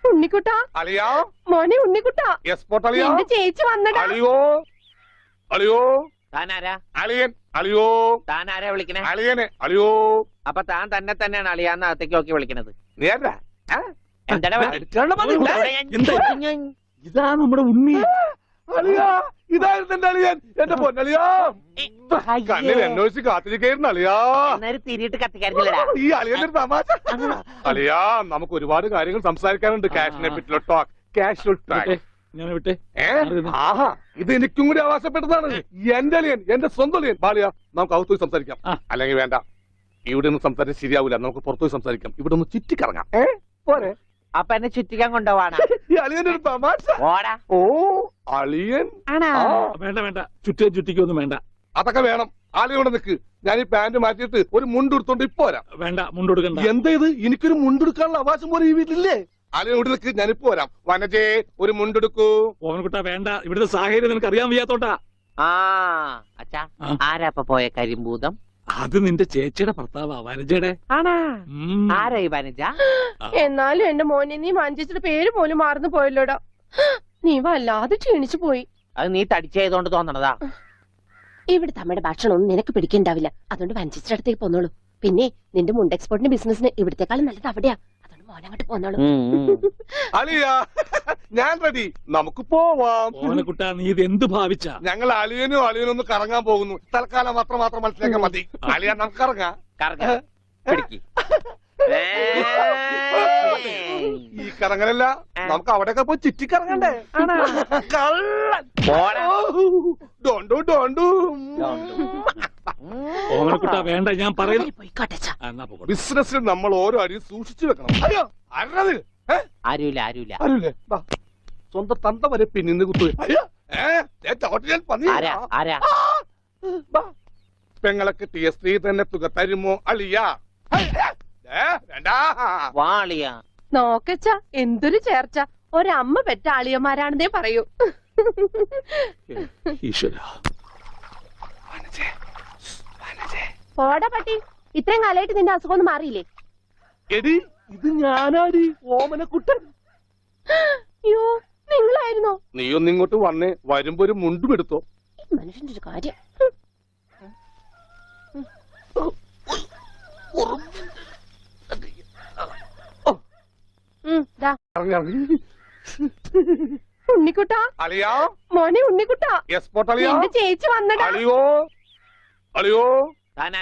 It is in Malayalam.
ഉണ്ണിക്കുട്ടാ അളിയാ മോനെ ഉണ്ണിക്കുട്ടാ എസ്പോർട്ട് അളിയാ എന്റെ ചേച്ചി വന്നടാ. അളിയോ അളിയോ താനാരാ? അളിയൻ അളിയോ താനാരാ വിളിക്കണേ? അളിയനെ അളിയോ. അപ്പൊ താൻ തന്നെ തന്നെയാണ് അളിയാന്ന് അകത്തേക്ക് നോക്കി വിളിക്കണത്. നേരാ എന്താടാ ഇതാ നമ്മുടെ ഉണ്ണി. അളിയാ ഇതായിരുന്നു എന്റെ അളിയൻ, എന്റെ പൊന്നളിയാ. കണ്ണിൽ എന്നോച്ച് കാത്തിരിക്കായിരുന്നു അളിയാ. തിരിയിട്ട് കത്തിക്കാരില്ലടാ. ഈ അളിയന്റെ ഒരു തമാശ. അളിയാ നമുക്ക് ഒരുപാട് കാര്യങ്ങൾ സംസാരിക്കാനുണ്ട്. കാഷിനെ പറ്റിയുള്ള ടോക്ക്, കാഷ്വൽ ടോക്ക്. ഞാൻ വിട്ടെ. ആഹാ ഇത് എനിക്കും കൂടി അവകാശപ്പെട്ടതാണ്. എന്റെ അളിയൻ, എന്റെ സ്വന്തം അളിയൻ. ബാലിയ നമുക്ക് അകത്ത് പോയി സംസാരിക്കാം. അല്ലെങ്കിൽ വേണ്ട, ഇവിടെ നിന്ന് സംസാരിച്ചാൽ ശരിയാവില്ല. നമുക്ക് പുറത്തു പോയി സംസാരിക്കാം. ഇവിടെ ഒന്ന് ചുറ്റിക്കറങ്ങാം. പോരെ? അപ്പൊ എന്നെ ചുറ്റിക്കാൻ കൊണ്ടുപോവാണ്. ഈ അളിയന്റെ ഒരു തമാശ. ഓടാ. ഓ അളിയൻ വേണ്ട വേണ്ട, ചുറ്റിക്കൊന്നും വേണ്ട. അതൊക്കെ വേണം. ആളിയോടെ നിൽക്ക്. ഞാൻ ഈ പാന്റ് മാറ്റിയിട്ട് ഒരു മുണ്ടെടുത്തോണ്ട് ഇപ്പൊ വരാം. വേണ്ട, മുണ്ടെടുക്കണ്ട. എന്താ ഇത്? എനിക്കൊരു മുണ്ടെടുക്കാനുള്ള അവകാശം പോലെ ഈ വീട്ടിലില്ലേ? ആളിയോട് നിൽക്ക്, ഞാനിപ്പോ വരാം. വനജേ ഒരു മുണ്ടെടുക്കൂ. ഓവൻകുട്ടാ വേണ്ട, ഇവിടുത്തെ സാഹചര്യം നിനക്ക് അറിയാൻ വയ്യാത്തോട്ടാ. ആ അച്ഛാ, ആരാ അപ്പൊ പോയ കരിമ്പൂതം? അത് നിന്റെ ചേച്ചിയുടെ ഭർത്താവാ, വനജയുടെ. ആണാ? ആരാ ഈ വനജ? എന്നാലും എന്റെ മോനെ നീ മഞ്ചേച്ചിയുടെ പേര് പോലും മറന്നു പോയല്ലോടാ. നീ വല്ലാതെ ക്ഷീണിച്ചു പോയി. അത് നീ തടിച്ചതുകൊണ്ട് തോന്നണതാ. ഇവിടുത്തെ അമ്മയുടെ ഭക്ഷണം ഒന്നും നിനക്ക് പിടിക്കണ്ടാവില്ല. അതുകൊണ്ട് വഞ്ചിച്ചിന്റെ അടുത്തേക്ക് പോന്നോളൂ. പിന്നെ നിന്റെ മുണ്ട് എക്സ്പോർട്ടിന്റെ ബിസിനസിന് ഇവിടത്തെക്കാളും നല്ലത് അവിടെയാ. അതുകൊണ്ട് മോനങ്ങോട്ട് പോന്നോളൂ. അളിയാ ഞാൻ റെഡി, നമുക്ക് പോവാം. ഓവൻകുട്ടാ നീ ഇത് എന്ത് ഭാവിച്ച? ഞങ്ങൾ അളിയനും ഒന്ന് കറങ്ങാൻ പോകുന്നു. തൽക്കാലം മാത്രം മനസ്സിലാക്കാൻ മതി. അളിയാ നമുക്ക് ഇറങ്ങാം. ഈ കറങ്ങലല്ല, നമുക്ക് അവിടെയൊക്കെ പോയി ചുറ്റിക്കറങ്ങണ്ടേ? ഓവൻകുട്ടാ വേണ്ട, ഞാൻ പറയുന്നു. ബിസിനസ്സിൽ നമ്മൾ ഓരോ അടിയും സൂക്ഷിച്ചു വെക്കണം. അയ്യോ അരുത്. ആരുമില്ല. സ്വന്തം തന്ത വരെ പിന്നിന്ന് കുത്തു. പെങ്ങളൊക്കെ ടി എസ് തന്നെ തുക തരുമോ അളിയാ? നോക്കച്ച എന്തൊരു ചേർച്ച. ഒരമ്മ പെറ്റ ആളിയന്മാരാണെന്നേ പറയൂ. പോടാ പട്ടി, ഇത്രയും കാലമായിട്ട് നിന്റെ അസുഖം ഒന്നും മാറിയില്ലേ? എടി ഇത് ഞാനാടി, ഓമനക്കുട്ടൻ. അയ്യോ നിങ്ങളായിരുന്നോ? നീയൊന്ന് ഇങ്ങോട്ട് വന്നേ. വരുമ്പോ ഒരു മുണ്ടും എടുത്തോ. മനുഷ്യന്റെ ഒരു കാര്യം. ഉണ്ണിക്കുട്ടാ അളിയാ, മോനെ ഉണ്ണിക്കുട്ടാ, എസ്പോർട്ട് അളിയാ. എന്റെ ചേച്ചി വന്നടാ. അളിയോ താനാരാ?